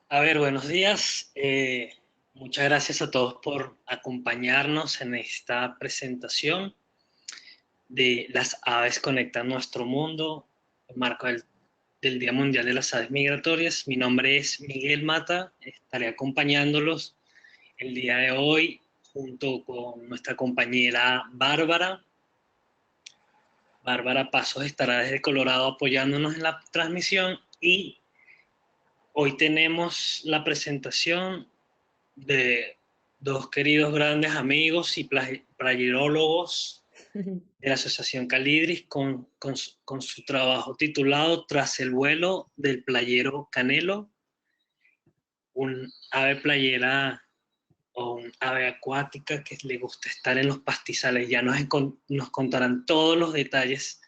Buenos días. Muchas gracias a todos por acompañarnos en esta presentación de Las aves conectan nuestro mundo, en marco del Día Mundial de las Aves Migratorias. Mi nombre es Miguel Mata, estaré acompañándolos el día de hoy junto con nuestra compañera Bárbara. Bárbara Pasos estará desde Colorado apoyándonos en la transmisión y hoy tenemos la presentación de dos queridos grandes amigos y playerólogos de la Asociación Calidris con su trabajo titulado Tras el vuelo del playero Canelo, un ave playera o un ave acuática que le gusta estar en los pastizales. Ya nos contarán todos los detalles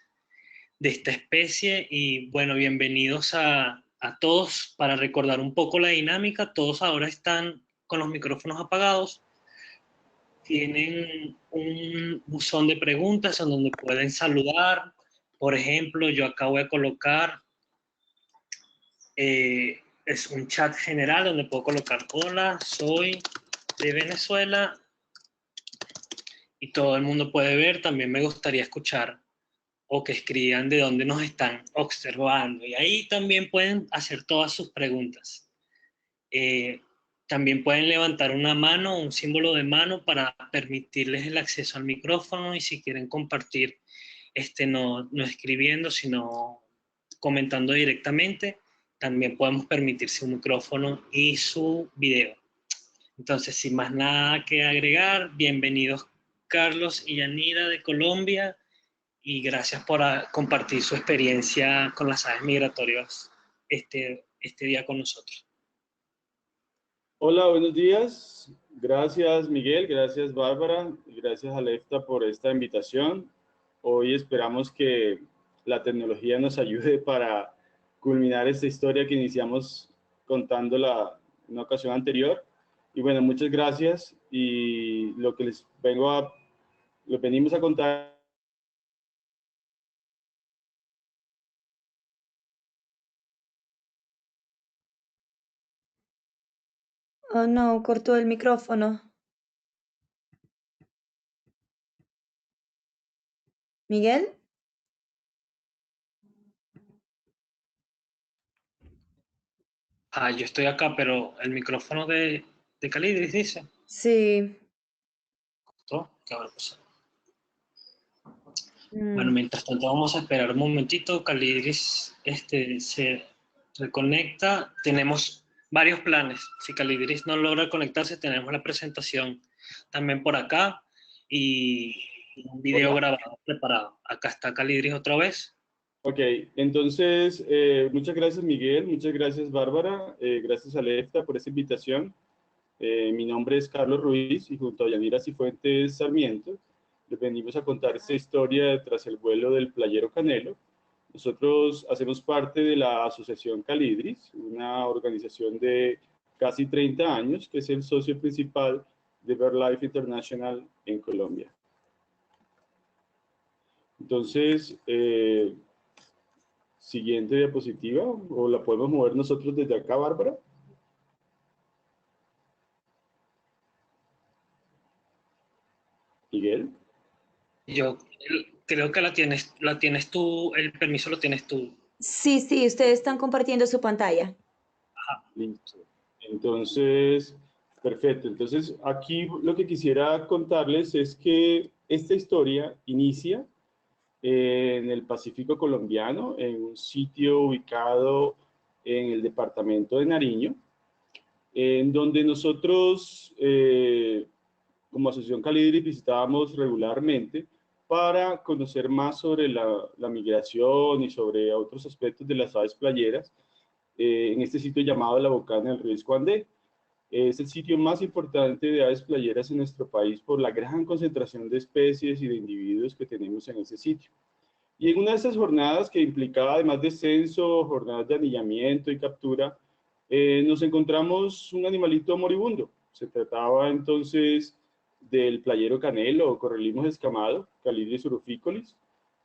de esta especie y bueno, bienvenidos a todos. Para recordar un poco la dinámica, todos ahora están con los micrófonos apagados, tienen un buzón de preguntas en donde pueden saludar. Por ejemplo, yo acá voy a colocar, es un chat general donde puedo colocar: hola, soy de Venezuela, y todo el mundo puede ver. También me gustaría escuchar o que escriban de dónde nos están observando, y ahí también pueden hacer todas sus preguntas. Eh, También pueden levantar una mano, un símbolo de mano para permitirles el acceso al micrófono, y si quieren compartir, no escribiendo, sino comentando directamente, también podemos permitir su micrófono y su video. Entonces, sin más nada que agregar, bienvenidos Carlos y Yanira de Colombia, y gracias por compartir su experiencia con las aves migratorias este día con nosotros. Hola, buenos días. Gracias Miguel, gracias Bárbara y gracias Alefta por esta invitación. Hoy esperamos que la tecnología nos ayude para culminar esta historia que iniciamos contándola en una ocasión anterior. Y bueno, muchas gracias y lo que lo venimos a contar. Oh no, cortó el micrófono. ¿Miguel? Yo estoy acá, pero el micrófono de Calidris dice. Sí. ¿No? ¿Qué habrá pasado? Bueno, Mm. mientras tanto vamos a esperar un momentito. Calidris se reconecta. Tenemos varios planes. Si Calidris no logra conectarse, tenemos la presentación también por acá y un video Hola. grabado preparado. Acá está Calidris otra vez. Ok, entonces muchas gracias Miguel, muchas gracias Bárbara, gracias Alefta por esta invitación. Mi nombre es Carlos Ruiz y junto a Yanira Cifuentes Sarmiento les venimos a contar esta historia tras el vuelo del playero Canelo. Nosotros hacemos parte de la Asociación Calidris, una organización de casi 30 años que es el socio principal de BirdLife International en Colombia. Entonces, siguiente diapositiva, o la podemos mover nosotros desde acá, Bárbara. Miguel. Yo creo que la tienes tú, el permiso lo tienes tú. Sí, sí, ustedes están compartiendo su pantalla. Listo. Entonces, perfecto. Entonces, aquí lo que quisiera contarles es que esta historia inicia en el Pacífico colombiano, en un sitio ubicado en el departamento de Nariño, en donde nosotros, como Asociación Calidri, visitábamos regularmente para conocer más sobre la migración y sobre otros aspectos de las aves playeras en este sitio llamado La Bocana del Río Escuandé. Es el sitio más importante de aves playeras en nuestro país por la gran concentración de especies y de individuos que tenemos en ese sitio. Y en una de esas jornadas que implicaba además de censo, jornadas de anillamiento y captura, nos encontramos un animalito moribundo. Se trataba entonces del playero canelo o correlimos escamado, Calidris uruficolis,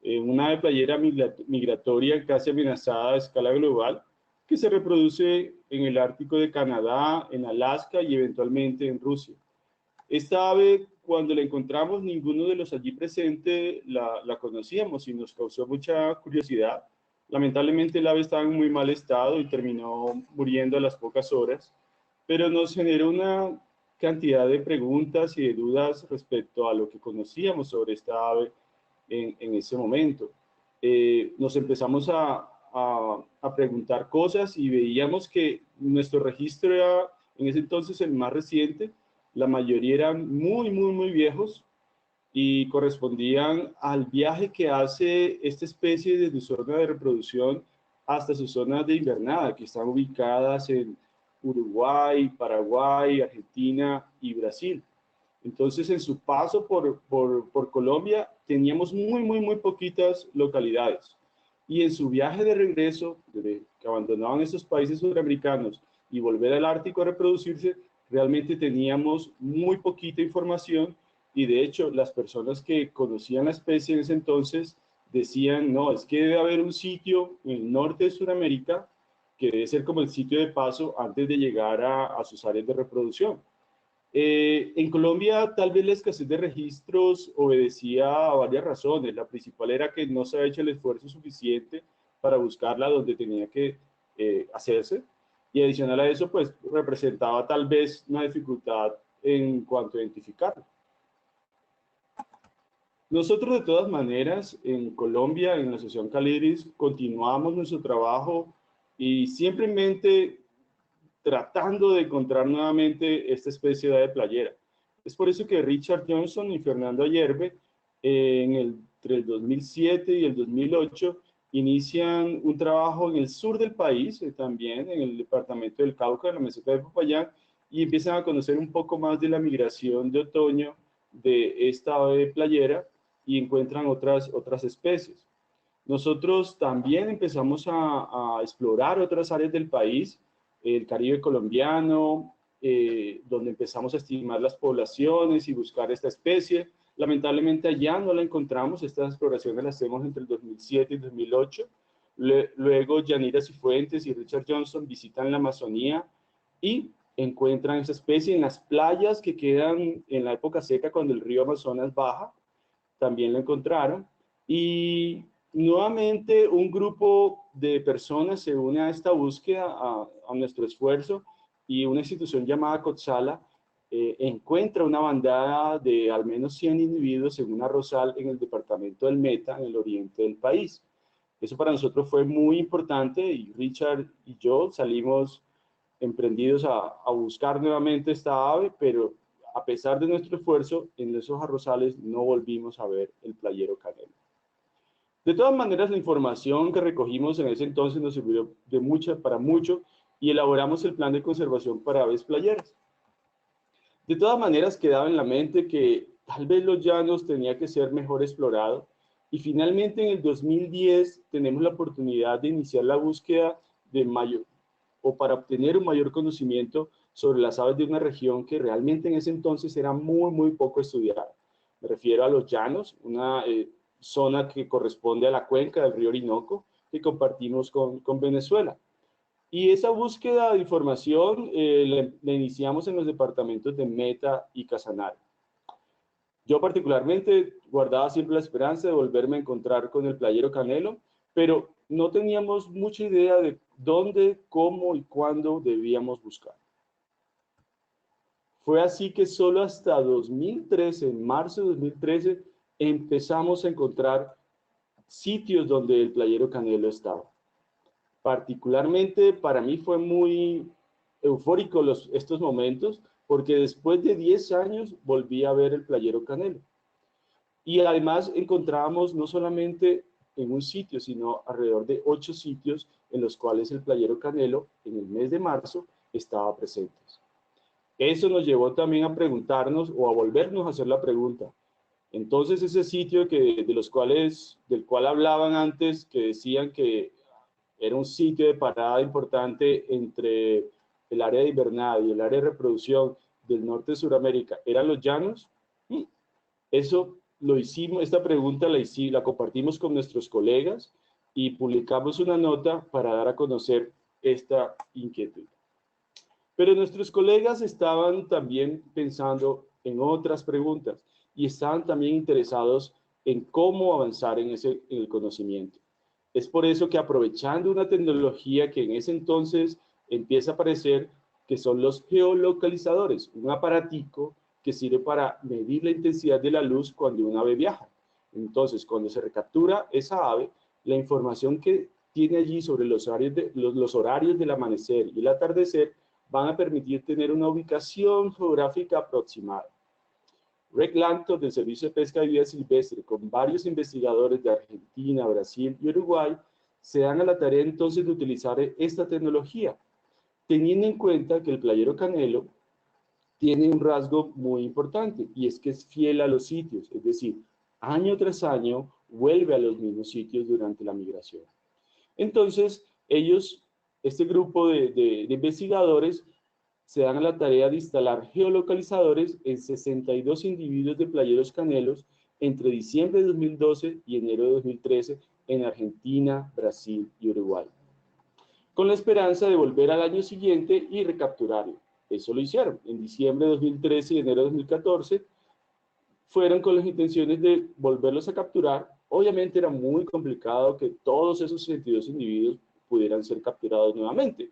una ave playera migratoria casi amenazada a escala global, que se reproduce en el Ártico de Canadá, en Alaska y eventualmente en Rusia. Esta ave, cuando la encontramos, ninguno de los allí presentes la conocíamos y nos causó mucha curiosidad. Lamentablemente el ave estaba en muy mal estado y terminó muriendo a las pocas horas, pero nos generó una cantidad de preguntas y de dudas respecto a lo que conocíamos sobre esta ave en ese momento. Nos empezamos a preguntar cosas y veíamos que nuestro registro era en ese entonces el más reciente. La mayoría eran muy viejos y correspondían al viaje que hace esta especie desde su zona de reproducción hasta sus zonas de invernada, que están ubicadas en Uruguay, Paraguay, Argentina y Brasil. Entonces, en su paso por Colombia, teníamos muy poquitas localidades. Y en su viaje de regreso, desde que abandonaban estos países sudamericanos y volver al Ártico a reproducirse, realmente teníamos muy poquita información y de hecho las personas que conocían la especie en ese entonces decían, no, es que debe haber un sitio en el norte de Sudamérica que debe ser como el sitio de paso antes de llegar a sus áreas de reproducción. En Colombia tal vez la escasez de registros obedecía a varias razones. La principal era que no se había hecho el esfuerzo suficiente para buscarla donde tenía que hacerse. Y adicional a eso, pues representaba tal vez una dificultad en cuanto a identificarla. Nosotros de todas maneras en Colombia, en la Asociación Caliris, continuamos nuestro trabajo y simplemente tratando de encontrar nuevamente esta especie de ave playera. Es por eso que Richard Johnson y Fernando Ayerbe, entre el 2007 y el 2008, inician un trabajo en el sur del país, también en el departamento del Cauca, en la meseta de Popayán, y empiezan a conocer un poco más de la migración de otoño de esta ave playera y encuentran otras especies. Nosotros también empezamos a explorar otras áreas del país, el Caribe colombiano, donde empezamos a estimar las poblaciones y buscar esta especie. Lamentablemente allá no la encontramos, estas exploraciones las hacemos entre el 2007 y 2008. Luego Yanira Cifuentes y Richard Johnson visitan la Amazonía y encuentran esa especie en las playas que quedan en la época seca cuando el río Amazonas baja, también la encontraron. Y nuevamente un grupo de personas se une a esta búsqueda, a nuestro esfuerzo, y una institución llamada Cotzala encuentra una bandada de al menos 100 individuos en un arrozal en el departamento del Meta, en el oriente del país. Eso para nosotros fue muy importante y Richard y yo salimos emprendidos a buscar nuevamente esta ave, pero a pesar de nuestro esfuerzo, en esos arrozales no volvimos a ver el playero canelo. De todas maneras, la información que recogimos en ese entonces nos sirvió para mucho y elaboramos el plan de conservación para aves playeras. De todas maneras, quedaba en la mente que tal vez los llanos tenía que ser mejor explorado y finalmente en el 2010 tenemos la oportunidad de iniciar la búsqueda para obtener un mayor conocimiento sobre las aves de una región que realmente en ese entonces era muy poco estudiada. Me refiero a los llanos, una zona que corresponde a la cuenca del río Orinoco que compartimos con Venezuela. Y esa búsqueda de información la iniciamos en los departamentos de Meta y Casanare. Yo particularmente guardaba siempre la esperanza de volverme a encontrar con el playero canelo, pero no teníamos mucha idea de dónde, cómo y cuándo debíamos buscar. Fue así que solo hasta 2013, en marzo de 2013, empezamos a encontrar sitios donde el playero canelo estaba. Particularmente para mí fue muy eufórico estos momentos, porque después de 10 años volví a ver el playero canelo. Y además encontrábamos no solamente en un sitio, sino alrededor de 8 sitios en los cuales el playero canelo en el mes de marzo estaba presente. Eso nos llevó también a preguntarnos o a volvernos a hacer la pregunta. Entonces ese sitio del cual hablaban antes, que decían que era un sitio de parada importante entre el área de invernada y el área de reproducción del norte de Sudamérica, ¿eran los llanos? Eso lo hicimos, esta pregunta la compartimos con nuestros colegas y publicamos una nota para dar a conocer esta inquietud. Pero nuestros colegas estaban también pensando en otras preguntas y estaban también interesados en cómo avanzar en el conocimiento. Es por eso que, aprovechando una tecnología que en ese entonces empieza a aparecer, que son los geolocalizadores, un aparatico que sirve para medir la intensidad de la luz cuando un ave viaja. Entonces, cuando se recaptura esa ave, la información que tiene allí sobre los horarios del amanecer y el atardecer van a permitir tener una ubicación geográfica aproximada. Rick Lantos, del Servicio de Pesca y Vida Silvestre, con varios investigadores de Argentina, Brasil y Uruguay, se dan a la tarea entonces de utilizar esta tecnología, teniendo en cuenta que el playero canelo tiene un rasgo muy importante, y es que es fiel a los sitios, es decir, año tras año vuelve a los mismos sitios durante la migración. Entonces, este grupo de investigadores, se dan a la tarea de instalar geolocalizadores en 62 individuos de playeros canelos entre diciembre de 2012 y enero de 2013 en Argentina, Brasil y Uruguay, con la esperanza de volver al año siguiente y recapturarlo. Eso lo hicieron. En diciembre de 2013 y enero de 2014 fueron con las intenciones de volverlos a capturar. Obviamente era muy complicado que todos esos 62 individuos pudieran ser capturados nuevamente.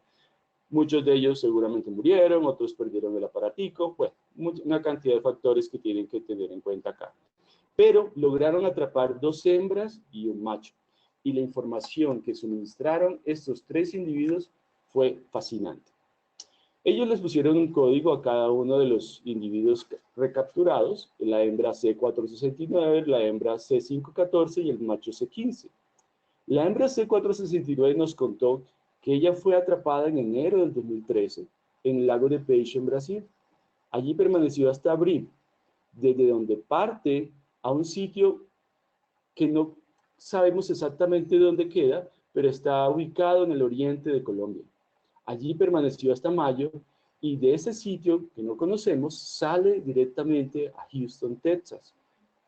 Muchos de ellos seguramente murieron, otros perdieron el aparatico, bueno, una cantidad de factores que tienen que tener en cuenta acá. Pero lograron atrapar 2 hembras y un macho, y la información que suministraron estos 3 individuos fue fascinante. Ellos les pusieron un código a cada uno de los individuos recapturados, la hembra C469, la hembra C514 y el macho C15. La hembra C469 nos contó que ella fue atrapada en enero del 2013 en el lago de Peixe, en Brasil. Allí permaneció hasta abril, desde donde parte a un sitio que no sabemos exactamente dónde queda, pero está ubicado en el oriente de Colombia. Allí permaneció hasta mayo, y de ese sitio que no conocemos sale directamente a Houston, Texas.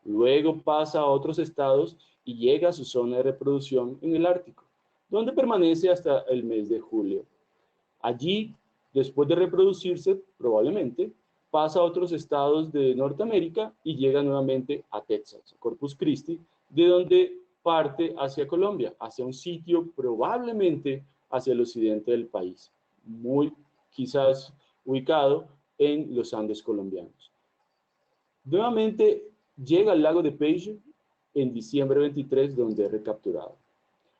Luego pasa a otros estados y llega a su zona de reproducción en el Ártico, donde permanece hasta el mes de julio. Allí, después de reproducirse, probablemente, pasa a otros estados de Norteamérica y llega nuevamente a Texas, a Corpus Christi, de donde parte hacia Colombia, hacia un sitio probablemente hacia el occidente del país, muy quizás ubicado en los Andes colombianos. Nuevamente llega al lago de Peixe en diciembre 23, donde es recapturado.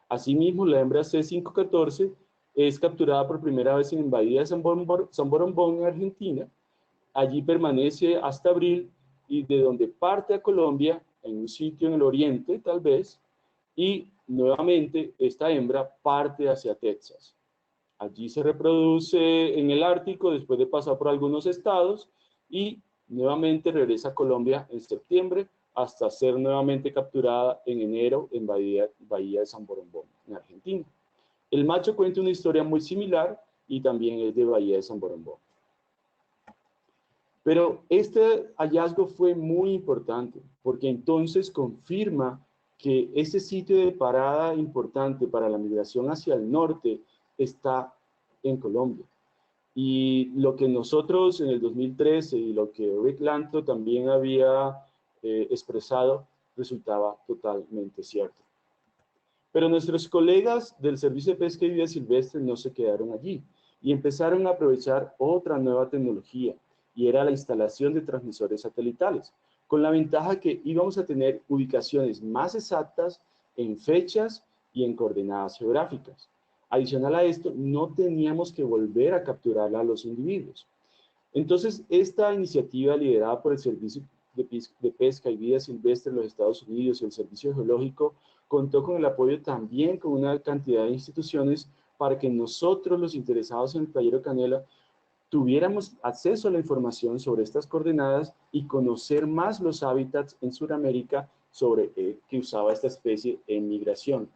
Asimismo, la hembra C514 es capturada por primera vez en Bahía de San Borondón, en Argentina. Allí permanece hasta abril, y de donde parte a Colombia, en un sitio en el oriente tal vez, y nuevamente esta hembra parte hacia Texas. Allí se reproduce en el Ártico después de pasar por algunos estados, y nuevamente regresa a Colombia en septiembre, hasta ser nuevamente capturada en enero en Bahía de San Borondón, en Argentina. El macho cuenta una historia muy similar y también es de Bahía de San Borondón. Pero este hallazgo fue muy importante, porque entonces confirma que ese sitio de parada importante para la migración hacia el norte está en Colombia. Y lo que nosotros en el 2013 y lo que Rick Lantos también había expresado resultaba totalmente cierto. Pero nuestros colegas del Servicio de Pesca y Vida Silvestre no se quedaron allí y empezaron a aprovechar otra nueva tecnología, y era la instalación de transmisores satelitales, con la ventaja que íbamos a tener ubicaciones más exactas en fechas y en coordenadas geográficas. Adicional a esto, no teníamos que volver a capturar a los individuos. Entonces, esta iniciativa, liderada por el Servicio de Pesca y Vida Silvestre en los Estados Unidos y el Servicio Geológico, contó con el apoyo también con una cantidad de instituciones para que nosotros, los interesados en el playero canela, tuviéramos acceso a la información sobre estas coordenadas y conocer más los hábitats en Sudamérica que usaba esta especie en migración.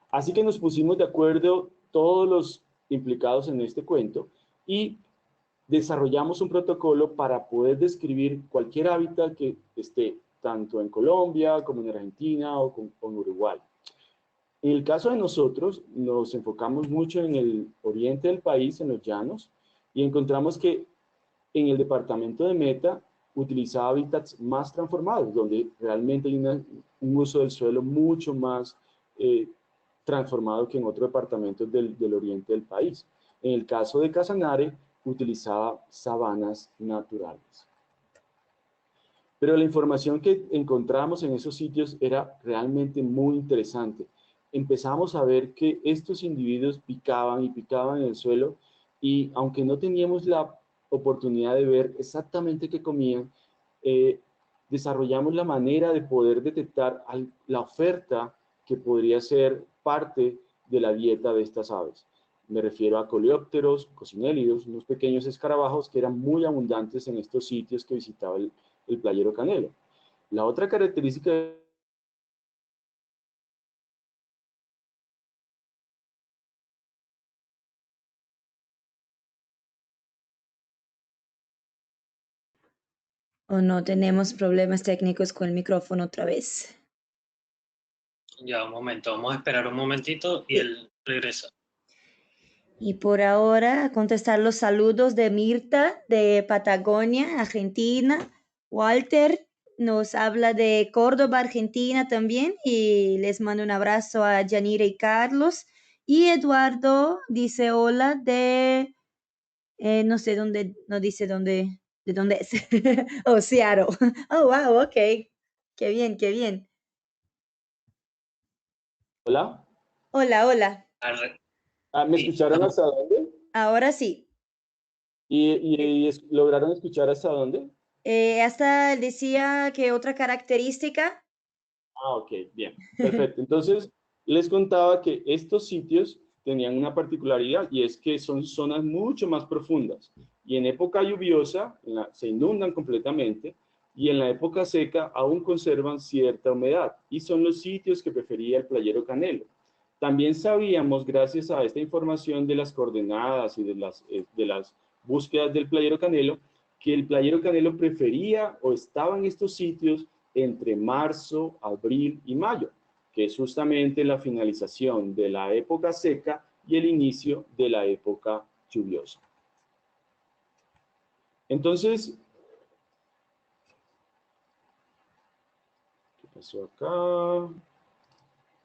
Así que nos pusimos de acuerdo todos los implicados en este cuento y desarrollamos un protocolo para poder describir cualquier hábitat que esté tanto en Colombia como en Argentina o en Uruguay. En el caso de nosotros, nos enfocamos mucho en el oriente del país, en los llanos, y encontramos que en el departamento de Meta utilizaba hábitats más transformados, donde realmente hay un uso del suelo mucho más transformado que en otros departamentos del oriente del país. En el caso de Casanare, utilizaba sabanas naturales. Pero la información que encontramos en esos sitios era realmente muy interesante. Empezamos a ver que estos individuos picaban y picaban en el suelo y aunque no teníamos la oportunidad de ver exactamente qué comían, desarrollamos la manera de poder detectar la oferta que podría ser parte de la dieta de estas aves. Me refiero a coleópteros, cocinélidos, unos pequeños escarabajos que eran muy abundantes en estos sitios que visitaba el playero Canelo. La otra característica ¿O no tenemos problemas técnicos con el micrófono otra vez? Ya, un momento, vamos a esperar un momentito y Sí. él regresa. Y por ahora, a contestar los saludos de Mirta, de Patagonia, Argentina. Walter nos habla de Córdoba, Argentina también, y les mando un abrazo a Yanira y Carlos. Y Eduardo dice hola de, no sé dónde, no dice dónde, de dónde es. Oh, Seattle. Oh, wow, ok. Qué bien, qué bien. Hola. Hola, hola. ¿Me Sí, escucharon hasta dónde? Ahora sí. ¿Lograron escuchar hasta dónde? Hasta decía que otra característica. Ah, ok, bien, perfecto. Entonces, les contaba que estos sitios tenían una particularidad y es que son zonas mucho más profundas y en época lluviosa se inundan completamente y en la época seca aún conservan cierta humedad y son los sitios que prefería el playero Canelo. También sabíamos, gracias a esta información de las coordenadas y de las búsquedas del playero Canelo, que el playero Canelo prefería o estaba en estos sitios entre marzo, abril y mayo, que es justamente la finalización de la época seca y el inicio de la época lluviosa. Entonces, ¿qué pasó acá?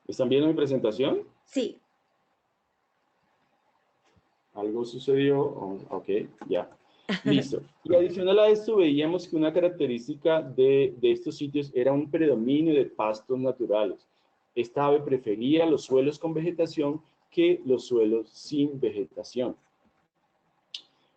¿Están viendo mi presentación? Sí. ¿Algo sucedió? Oh, ok, ya. Listo. Y adicional a esto, veíamos que una característica de estos sitios era un predominio de pastos naturales. Esta ave prefería los suelos con vegetación que los suelos sin vegetación.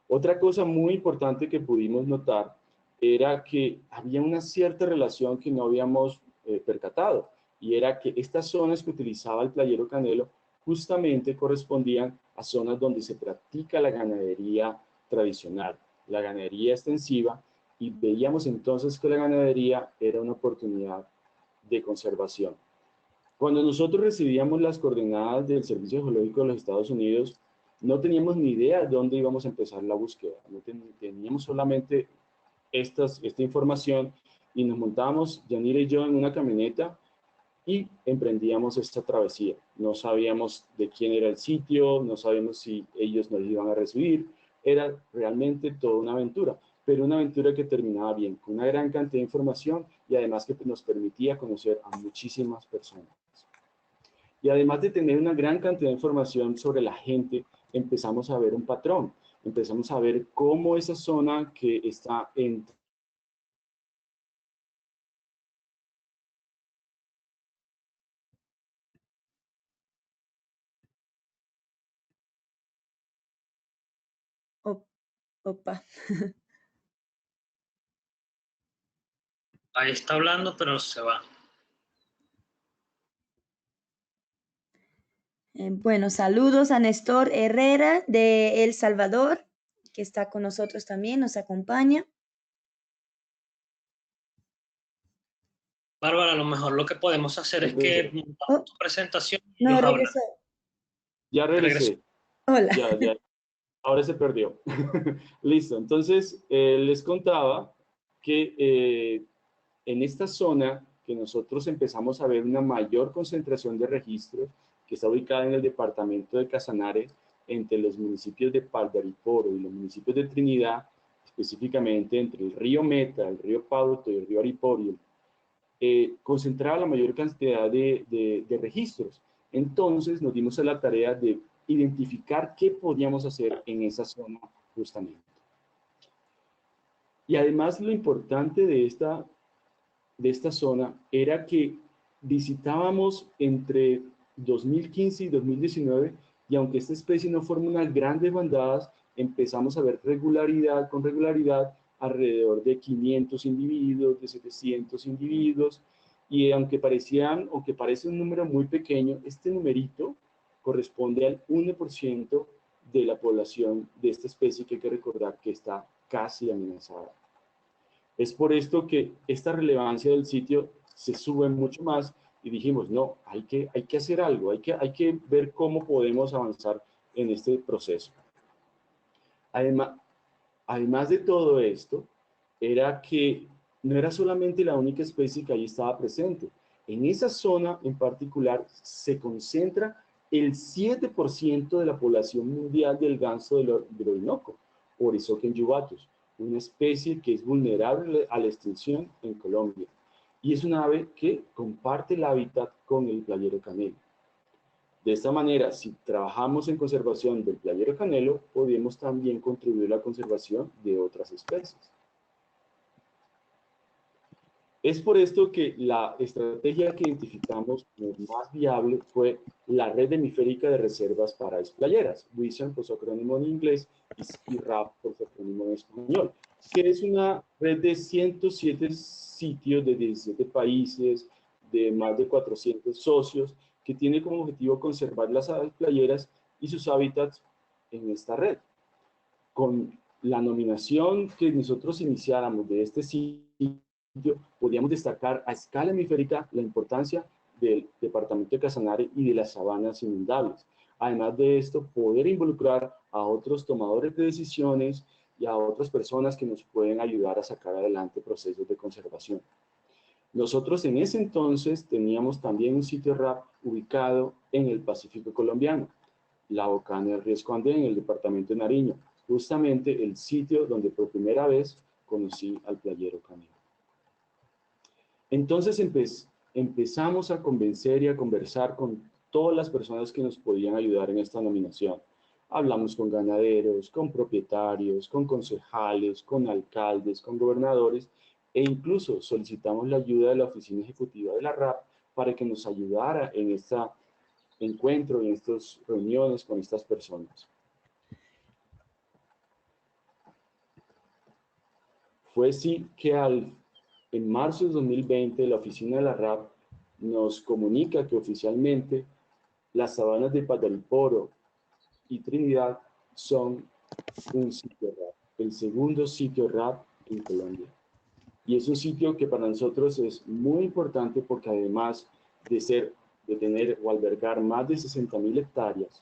Otra cosa muy importante que pudimos notar era que había una cierta relación que no habíamos percatado, y era que estas zonas que utilizaba el playero Canelo justamente correspondían a zonas donde se practica la ganadería tradicional, la ganadería extensiva, y veíamos entonces que la ganadería era una oportunidad de conservación. Cuando nosotros recibíamos las coordenadas del Servicio Geológico de los Estados Unidos, no teníamos ni idea de dónde íbamos a empezar la búsqueda. No teníamos solamente esta información y nos montábamos, Yanira y yo, en una camioneta y emprendíamos esta travesía. No sabíamos de quién era el sitio, no sabíamos si ellos nos iban a recibir. Era realmente toda una aventura, pero una aventura que terminaba bien, con una gran cantidad de información y además que nos permitía conocer a muchísimas personas. Y además de tener una gran cantidad de información sobre la gente, empezamos a ver un patrón, empezamos a ver cómo esa zona que está entre Opa. ahí está hablando, pero se va. Bueno, saludos a Néstor Herrera de El Salvador, que está con nosotros también, nos acompaña. Bárbara, a lo mejor lo que podemos hacer es que Entonces, montamos Oh, tu presentación y no, ellos hablan. regresó. ya Te regreso. regresé, Hola. ya, ahora se perdió. Listo, entonces les contaba que en esta zona que nosotros empezamos a ver una mayor concentración de registros que está ubicada en el departamento de Casanare, entre los municipios de Paldariporo y los municipios de Trinidad, específicamente entre el río Meta, el río Pauto y el río Ariporio, concentraba la mayor cantidad de registros. Entonces nos dimos a la tarea de identificar qué podíamos hacer en esa zona justamente. Y además lo importante de esta zona era que visitábamos entre 2015 y 2019, y aunque esta especie no forma unas grandes bandadas, empezamos a ver con regularidad alrededor de 500 individuos, de 700 individuos, y aunque parece un número muy pequeño, este numerito corresponde al 1% de la población de esta especie, que hay que recordar que está casi amenazada. Es por esto que esta relevancia del sitio se sube mucho más, y dijimos, no, hay que hacer algo, hay que ver cómo podemos avanzar en este proceso. Además de todo esto, era que no era solamente la única especie que ahí estaba presente. En esa zona en particular se concentra el 7% de la población mundial del ganso del Orinoco, Oryzochen jubatus, una especie que es vulnerable a la extinción en Colombia. Y es una ave que comparte el hábitat con el playero canelo. De esta manera, si trabajamos en conservación del playero canelo, podemos también contribuir a la conservación de otras especies. Es por esto que la estrategia que identificamos como más viable fue la Red Hemisférica de Reservas para Aves Playeras, WISAN por su acrónimo en inglés y SPIRRAP por su acrónimo en español, que es una red de 107 sitios de 17 países, de más de 400 socios, que tiene como objetivo conservar las aves playeras y sus hábitats en esta red. Con la nominación que nosotros iniciáramos de este sitio, podíamos destacar a escala hemisférica la importancia del departamento de Casanare y de las sabanas inundables. Además de esto, poder involucrar a otros tomadores de decisiones y a otras personas que nos pueden ayudar a sacar adelante procesos de conservación. Nosotros en ese entonces teníamos también un sitio RAP ubicado en el Pacífico colombiano, la Bocana del Riesco Andén, en el departamento de Nariño, justamente el sitio donde por primera vez conocí al playero canelo. Entonces empezamos a convencer y a conversar con todas las personas que nos podían ayudar en esta nominación. Hablamos con ganaderos, con propietarios, con concejales, con alcaldes, con gobernadores, e incluso solicitamos la ayuda de la oficina ejecutiva de la RAP para que nos ayudara en este encuentro, en estas reuniones con estas personas. Fue así que en marzo de 2020 la oficina de la RAP nos comunica que oficialmente las sabanas de Paldariporo y Trinidad son un sitio RAP, el segundo sitio RAP en Colombia. Y es un sitio que para nosotros es muy importante porque además de tener o albergar más de 60.000 hectáreas,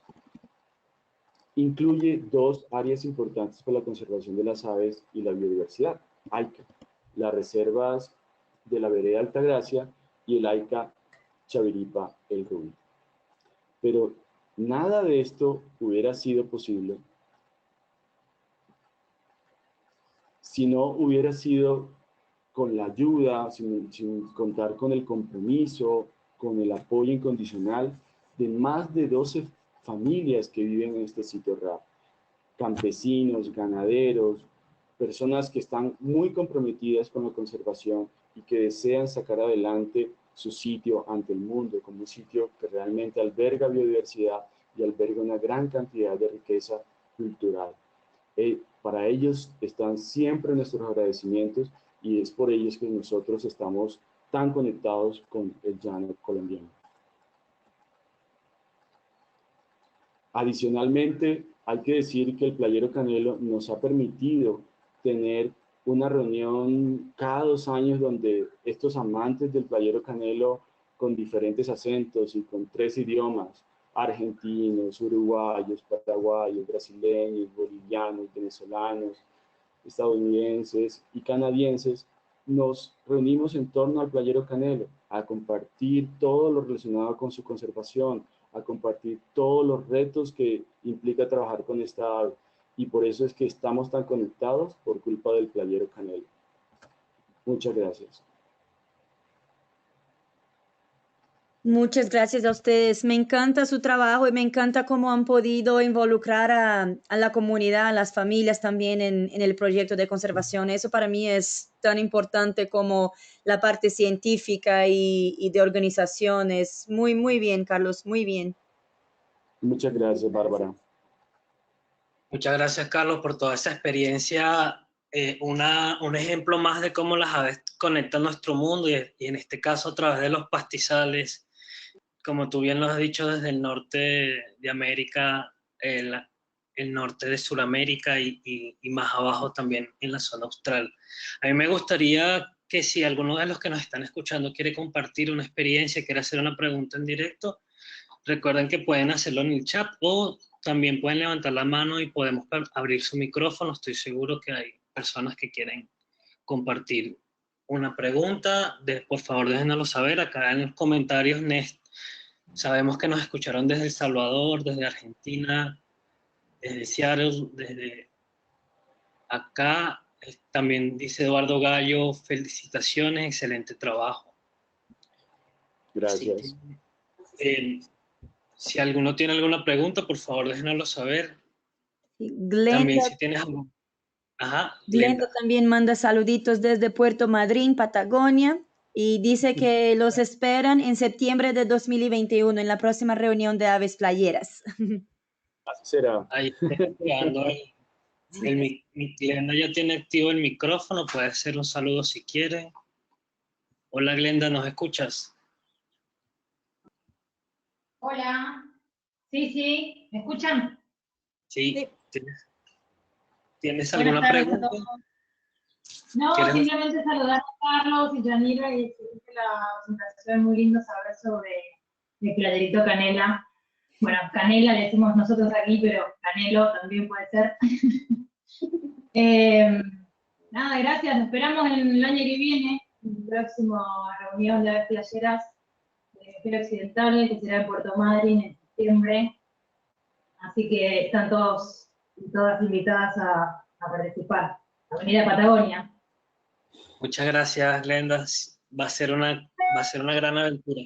incluye dos áreas importantes para la conservación de las aves y la biodiversidad. AICA, las reservas de la vereda Altagracia y el AICA Chaviripa El Rubí. Pero nada de esto hubiera sido posible si no hubiera sido con la ayuda, sin contar con el compromiso, con el apoyo incondicional de más de 12 familias que viven en este sitio RAP. Campesinos, ganaderos, personas que están muy comprometidas con la conservación y que desean sacar adelante su sitio ante el mundo como un sitio que realmente alberga biodiversidad y alberga una gran cantidad de riqueza cultural. Para ellos están siempre nuestros agradecimientos y es por ellos que nosotros estamos tan conectados con el llano colombiano. Adicionalmente, hay que decir que el playero canelo nos ha permitido tener una reunión cada 2 años donde estos amantes del playero canelo con diferentes acentos y con 3 idiomas, argentinos, uruguayos, paraguayos, brasileños, bolivianos, venezolanos, estadounidenses y canadienses, nos reunimos en torno al playero canelo a compartir todo lo relacionado con su conservación, a compartir todos los retos que implica trabajar con esta ave. Y por eso es que estamos tan conectados por culpa del playero Canela. Muchas gracias. Muchas gracias a ustedes. Me encanta su trabajo y me encanta cómo han podido involucrar a la comunidad, a las familias también en el proyecto de conservación. Eso para mí es tan importante como la parte científica y de organizaciones. Muy, muy bien, Carlos, muy bien. Muchas gracias, Bárbara. Muchas gracias, Carlos, por toda esa experiencia. Un ejemplo más de cómo las aves conectan nuestro mundo y en este caso a través de los pastizales. Como tú bien lo has dicho, desde el norte de América, el norte de Sudamérica y más abajo también en la zona austral. A mí me gustaría que si alguno de los que nos están escuchando quiere compartir una experiencia, quiere hacer una pregunta en directo, recuerden que pueden hacerlo en el chat o también pueden levantar la mano y podemos abrir su micrófono. Estoy seguro que hay personas que quieren compartir una pregunta. Por favor, déjenoslo saber acá en los comentarios. Sabemos que nos escucharon desde El Salvador, desde Argentina, desde Seattle, desde acá. También dice Eduardo Gallo, felicitaciones, excelente trabajo. Gracias. Si alguno tiene alguna pregunta, por favor, déjenoslo saber. Glenda, también si tienes algo. Ajá, Glenda también manda saluditos desde Puerto Madryn, Patagonia, y dice que los esperan en septiembre de 2021 en la próxima reunión de aves playeras. Así será. Ahí está esperando Glenda ya tiene activo el micrófono, puede hacer un saludo si quiere. Hola Glenda, ¿nos escuchas? Hola. Sí, ¿me escuchan? Sí. ¿Tienes alguna pregunta? No, simplemente saludar a Carlos y Yanira y decir que la presentación es muy lindo saber sobre el platerito canela. Bueno, canela le decimos nosotros aquí, pero canelo también puede ser. Nada, gracias. Nos esperamos en el año que viene, en la próxima reunión de aves playeras del hemisferio occidental, que será en Puerto Madryn en septiembre. Así que están todos y todas invitadas a participar. Avenida Patagonia. Muchas gracias, Glenda. Va a ser una gran aventura.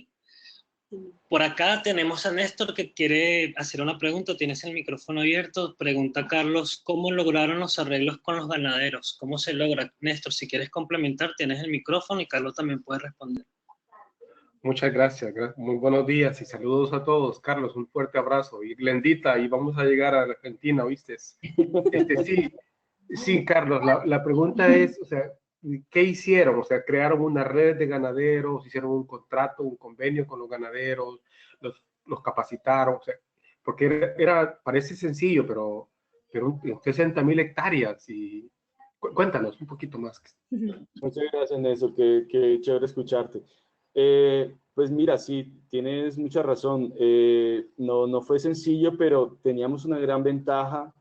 Por acá tenemos a Néstor que quiere hacer una pregunta. Tienes el micrófono abierto. Pregunta Carlos, ¿cómo lograron los arreglos con los ganaderos? ¿Cómo se logra? Néstor, si quieres complementar, tienes el micrófono y Carlos también puede responder. Muchas gracias. Muy buenos días y saludos a todos. Carlos, un fuerte abrazo. Y Glendita, y vamos a llegar a Argentina, ¿oíste? Sí, Carlos, la pregunta es, o sea, ¿qué hicieron? O sea, crearon una red de ganaderos, hicieron un contrato, un convenio con los ganaderos, los capacitaron, o sea, porque parece sencillo, pero 60,000 hectáreas y cuéntanos un poquito más. Muchas gracias, Néstor, qué chévere escucharte. Pues mira, sí, tienes mucha razón. No fue sencillo, pero teníamos una gran ventaja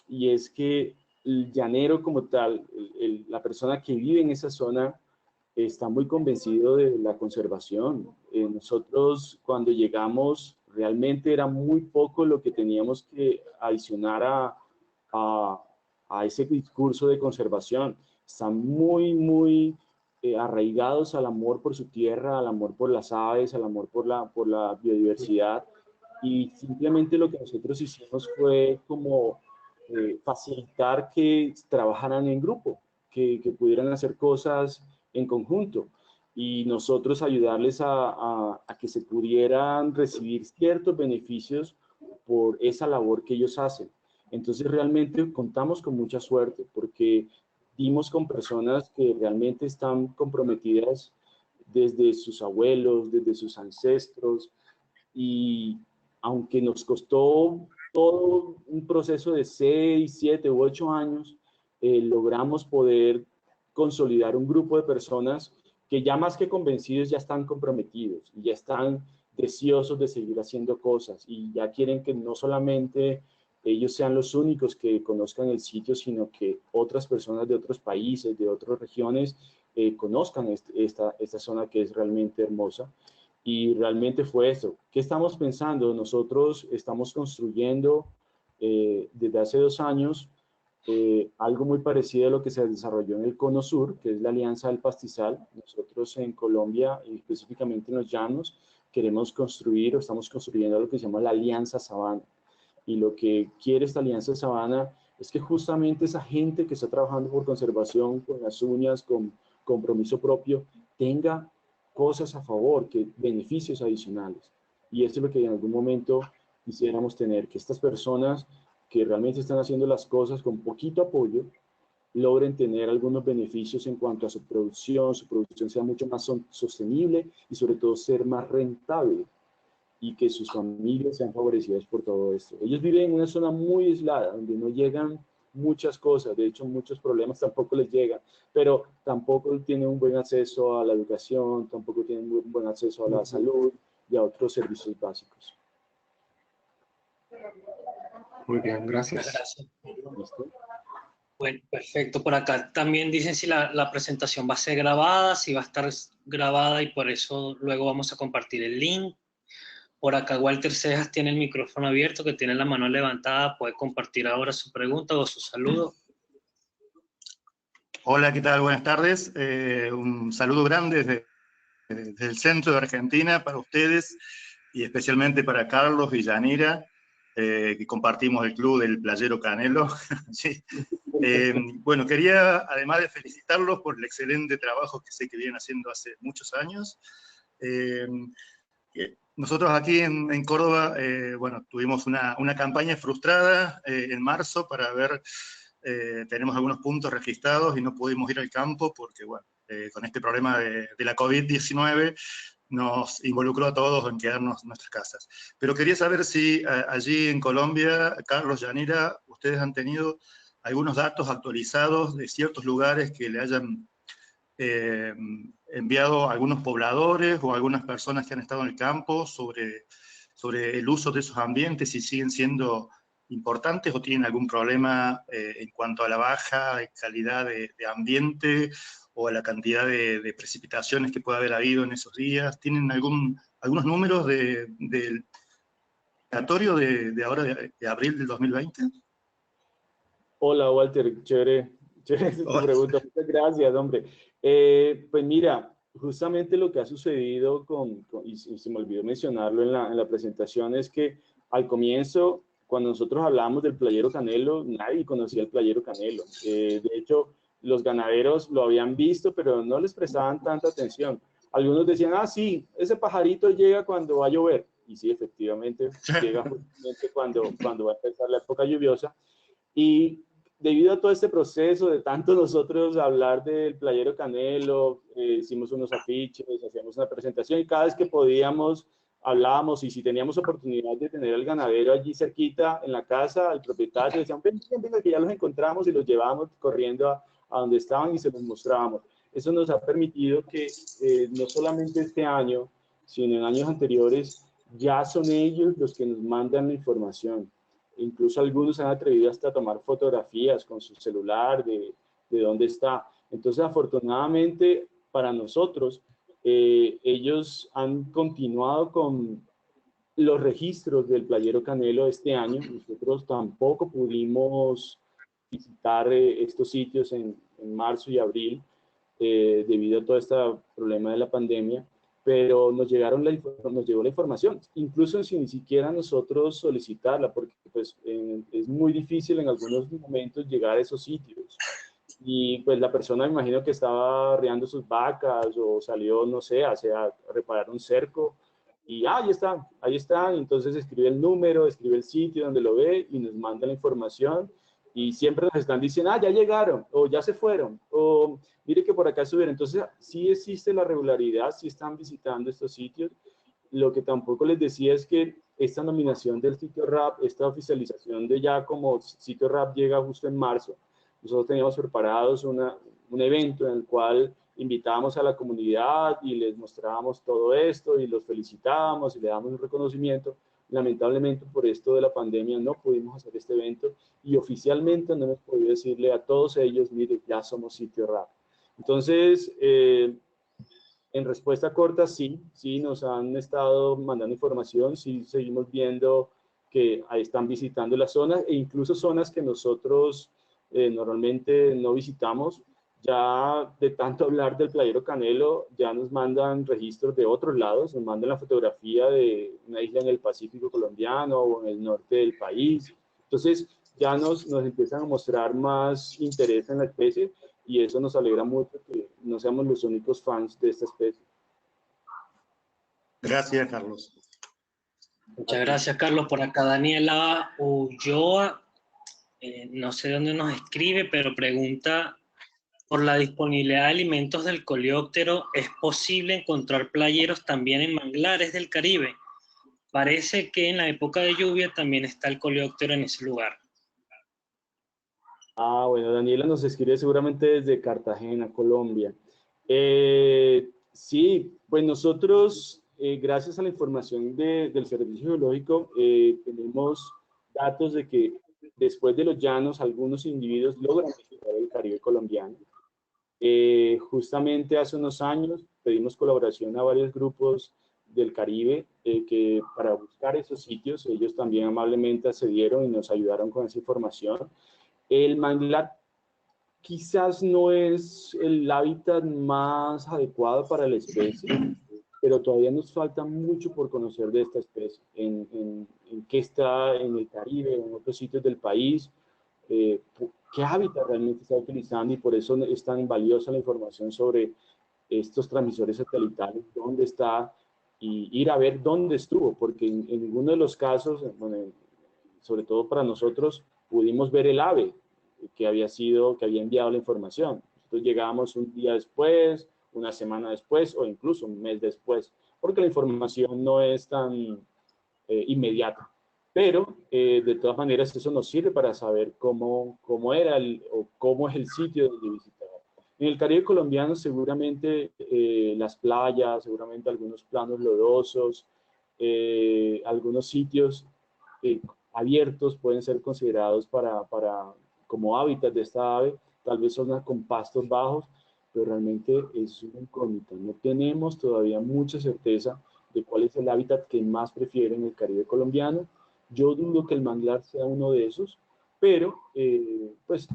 y es que el llanero como tal, la persona que vive en esa zona, está muy convencido de la conservación. Nosotros cuando llegamos realmente era muy poco lo que teníamos que adicionar a ese discurso de conservación. Están muy arraigados al amor por su tierra, al amor por las aves, al amor por la biodiversidad, y simplemente lo que nosotros hicimos fue como facilitar que trabajaran en grupo, que pudieran hacer cosas en conjunto y nosotros ayudarles a que se pudieran recibir ciertos beneficios por esa labor que ellos hacen. Entonces realmente contamos con mucha suerte porque dimos con personas que realmente están comprometidas desde sus abuelos, desde sus ancestros, y aunque nos costó todo un proceso de 6, 7 u 8 años, logramos poder consolidar un grupo de personas que ya más que convencidos ya están comprometidos y ya están deseosos de seguir haciendo cosas y ya quieren que no solamente ellos sean los únicos que conozcan el sitio, sino que otras personas de otros países, de otras regiones, conozcan esta zona que es realmente hermosa. Y realmente fue eso. ¿Qué estamos pensando? Nosotros estamos construyendo desde hace 2 años algo muy parecido a lo que se desarrolló en el Cono Sur, que es la Alianza del Pastizal. Nosotros en Colombia, y específicamente en los llanos, queremos construir o estamos construyendo lo que se llama la Alianza Sabana. Y lo que quiere esta Alianza Sabana es que justamente esa gente que está trabajando por conservación, con las uñas, con compromiso propio, tenga cosas a favor, que beneficios adicionales. Y esto es lo que en algún momento quisiéramos tener, que estas personas que realmente están haciendo las cosas con poquito apoyo, logren tener algunos beneficios en cuanto a su producción sea mucho más sostenible y sobre todo ser más rentable y que sus familias sean favorecidas por todo esto. Ellos viven en una zona muy aislada, donde no llegan muchas cosas, de hecho muchos problemas tampoco les llegan, pero tampoco tienen un buen acceso a la educación, tampoco tienen un buen acceso a la salud y a otros servicios básicos. Muy bien, gracias. Gracias. ¿Listo? Bueno, perfecto. Por acá también dicen si la presentación va a ser grabada, si va a estar grabada y por eso luego vamos a compartir el link. Por acá Walter Cejas tiene el micrófono abierto, que tiene la mano levantada, puede compartir ahora su pregunta o su saludo. Hola, ¿qué tal? Buenas tardes. Un saludo grande desde el centro de Argentina para ustedes y especialmente para Carlos y Yanira, que compartimos el club del Playero Canelo. Sí. Bueno, quería, además de felicitarlos por el excelente trabajo que sé que vienen haciendo hace muchos años. Nosotros aquí en Córdoba, bueno, tuvimos una campaña frustrada en marzo para ver, tenemos algunos puntos registrados y no pudimos ir al campo porque, bueno, con este problema de la COVID-19 nos involucró a todos en quedarnos en nuestras casas. Pero quería saber si allí en Colombia, Carlos, Yanira, ustedes han tenido algunos datos actualizados de ciertos lugares que le hayan enviado a algunos pobladores o algunas personas que han estado en el campo sobre el uso de esos ambientes, si siguen siendo importantes o tienen algún problema en cuanto a la baja calidad de ambiente o a la cantidad de precipitaciones que puede haber habido en esos días. ¿Tienen algunos números del aleatorio de ahora, de abril del 2020? Hola, Walter, chévere tu pregunta. Muchas gracias, hombre. Pues mira, justamente lo que ha sucedido y se me olvidó mencionarlo en la presentación, es que al comienzo, cuando nosotros hablábamos del Playero Canelo, nadie conocía el Playero Canelo. De hecho, los ganaderos lo habían visto, pero no les prestaban tanta atención. Algunos decían, ah, sí, ese pajarito llega cuando va a llover. Y sí, efectivamente, llega justamente cuando va a empezar la época lluviosa. Y debido a todo este proceso de tanto nosotros hablar del Playero Canelo, hicimos unos afiches, hacíamos una presentación y cada vez que podíamos hablábamos, y si teníamos oportunidad de tener al ganadero allí cerquita en la casa, al propietario, decían, ven, que ya los encontramos y los llevábamos corriendo a donde estaban y se los mostrábamos. Eso nos ha permitido que no solamente este año, sino en años anteriores, ya son ellos los que nos mandan la información. Incluso algunos se han atrevido hasta a tomar fotografías con su celular de dónde está. Entonces, afortunadamente para nosotros, ellos han continuado con los registros del Playero Canelo este año. Nosotros tampoco pudimos visitar estos sitios en marzo y abril debido a todo este problema de la pandemia, pero nos llegó la información, incluso sin ni siquiera nosotros solicitarla, porque pues, es muy difícil en algunos momentos llegar a esos sitios. Y pues la persona, me imagino que estaba arreando sus vacas o salió, no sé, a reparar un cerco y ahí están, entonces escribe el número, escribe el sitio donde lo ve y nos manda la información y siempre nos están diciendo, ah, ya llegaron, o ya se fueron, o mire que por acá subieron. Entonces sí existe la regularidad, sí están visitando estos sitios. Lo que tampoco les decía es que esta nominación del sitio RAP, esta oficialización de ya como sitio RAP llega justo en marzo. Nosotros teníamos preparados un evento en el cual invitábamos a la comunidad y les mostrábamos todo esto y los felicitábamos y le damos un reconocimiento. Lamentablemente por esto de la pandemia no pudimos hacer este evento y oficialmente no hemos podido decirle a todos ellos, mire, ya somos sitio RAP. Entonces, En respuesta corta, sí, nos han estado mandando información, sí seguimos viendo que ahí están visitando las zonas e incluso zonas que nosotros normalmente no visitamos. Ya de tanto hablar del Playero Canelo, ya nos mandan registros de otros lados, nos mandan la fotografía de una isla en el Pacífico colombiano o en el norte del país. Entonces ya nos empiezan a mostrar más interés en la especie y eso nos alegra mucho que no seamos los únicos fans de esta especie. Gracias, Carlos. Muchas gracias, Carlos. Por acá Daniela Ulloa, no sé dónde nos escribe, pero pregunta por la disponibilidad de alimentos del coleóptero. ¿Es posible encontrar playeros también en manglares del Caribe? Parece que en la época de lluvia también está el coleóptero en ese lugar. Ah, bueno, Daniela nos escribe seguramente desde Cartagena, Colombia. Sí, pues nosotros, gracias a la información del Servicio Geológico, tenemos datos de que después de los llanos, algunos individuos logran visitar el Caribe colombiano. Justamente hace unos años pedimos colaboración a varios grupos del Caribe que para buscar esos sitios, ellos también amablemente accedieron y nos ayudaron con esa información. El manglar quizás no es el hábitat más adecuado para la especie, pero todavía nos falta mucho por conocer de esta especie, en qué está en el Caribe, en otros sitios del país, qué hábitat realmente está utilizando y por eso es tan valiosa la información sobre estos transmisores satelitales, dónde está y ir a ver dónde estuvo, porque en ninguno de los casos, bueno, sobre todo para nosotros, pudimos ver el ave que había enviado la información. Nosotros llegábamos un día después, una semana después o incluso un mes después, porque la información no es tan inmediata. Pero de todas maneras eso nos sirve para saber cómo era o cómo es el sitio donde visitar. En el Caribe colombiano seguramente las playas, seguramente algunos planos lodosos, algunos sitios abiertos pueden ser considerados como hábitat de esta ave, tal vez zonas con pastos bajos, pero realmente es una incógnita. No tenemos todavía mucha certeza de cuál es el hábitat que más prefiere en el Caribe colombiano. Yo dudo que el manglar sea uno de esos, pero pues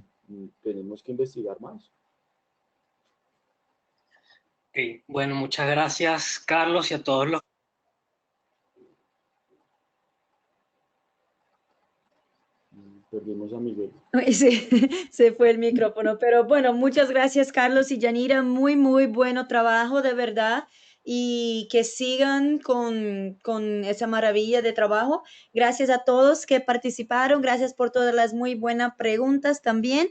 tenemos que investigar más. Okay. Bueno, muchas gracias, Carlos, y a todos los... Perdimos a Miguel. Sí, se fue el micrófono, pero bueno, muchas gracias, Carlos y Yanira, muy, muy bueno trabajo, de verdad, y que sigan con esa maravilla de trabajo. Gracias a todos que participaron, gracias por todas las muy buenas preguntas también,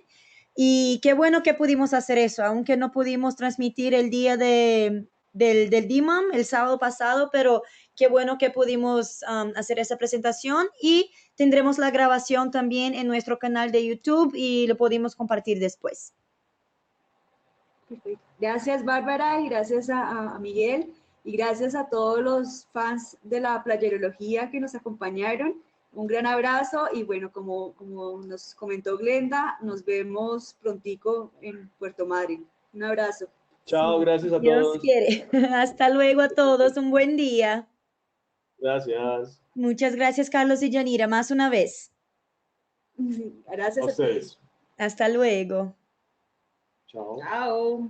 y qué bueno que pudimos hacer eso, aunque no pudimos transmitir el día del DIMAM el sábado pasado, pero qué bueno que pudimos hacer esa presentación y tendremos la grabación también en nuestro canal de YouTube y lo podemos compartir después. Perfecto. Gracias, Bárbara, y gracias a Miguel, y gracias a todos los fans de la playerología que nos acompañaron. Un gran abrazo y bueno, como nos comentó Glenda, nos vemos prontico en Puerto Madryn. Un abrazo. Chao, gracias a Dios todos. quiere. Hasta luego a todos. Un buen día. Gracias. Muchas gracias, Carlos y Yanira, más una vez. Gracias A ustedes. Hasta luego. Chao. Chao.